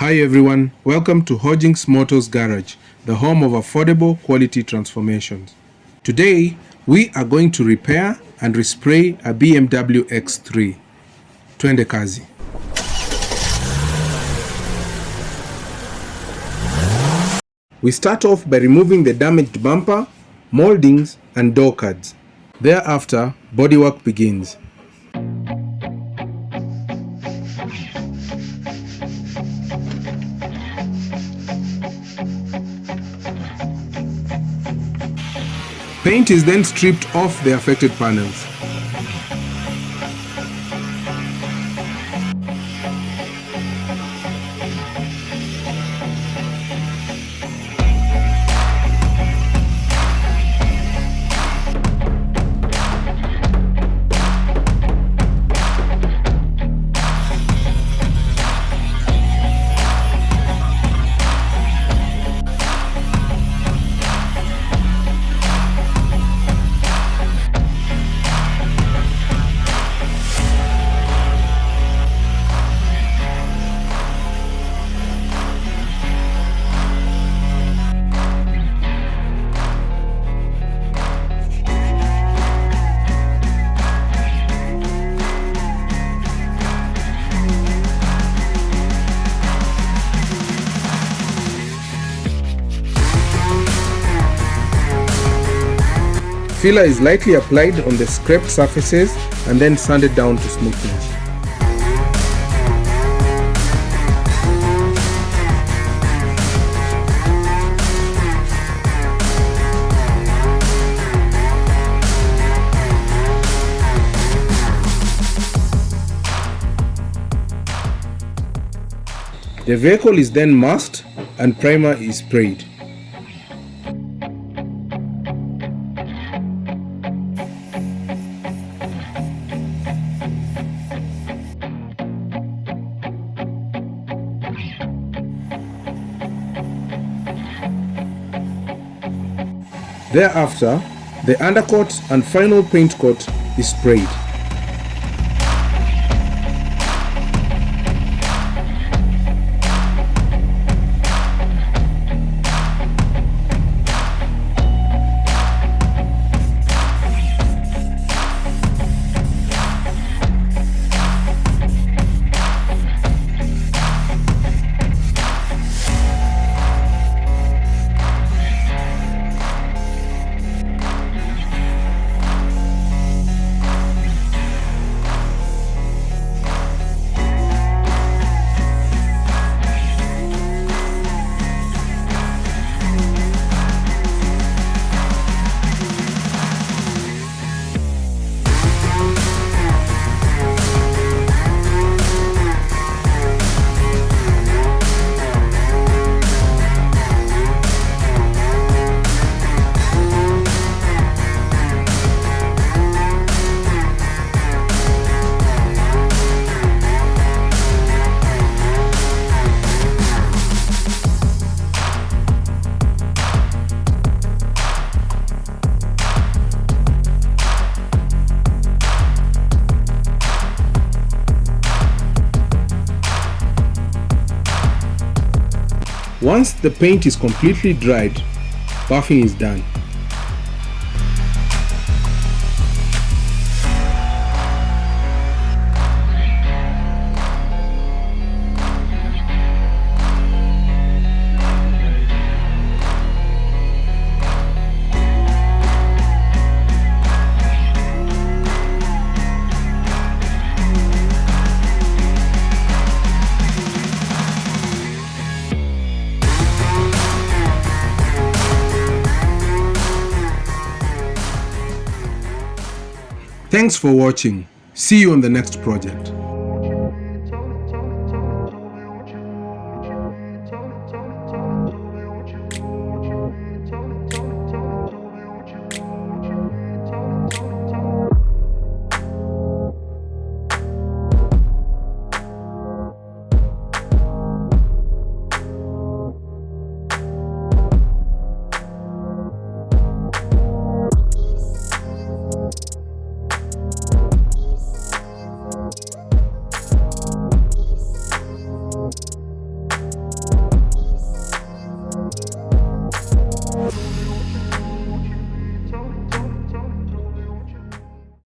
Hi everyone, welcome to Hojinx Motors Garage, the home of affordable quality transformations. Today, we are going to repair and respray a BMW X3. Twende kazi. We start off by removing the damaged bumper, moldings and door cards. Thereafter, bodywork begins. Paint is then stripped off the affected panels. Filler is lightly applied on the scraped surfaces and then sanded down to smoothness. The vehicle is then masked and primer is sprayed. Thereafter, the undercoat and final paint coat is sprayed. Once the paint is completely dried, buffing is done. Thanks for watching. See you on the next project.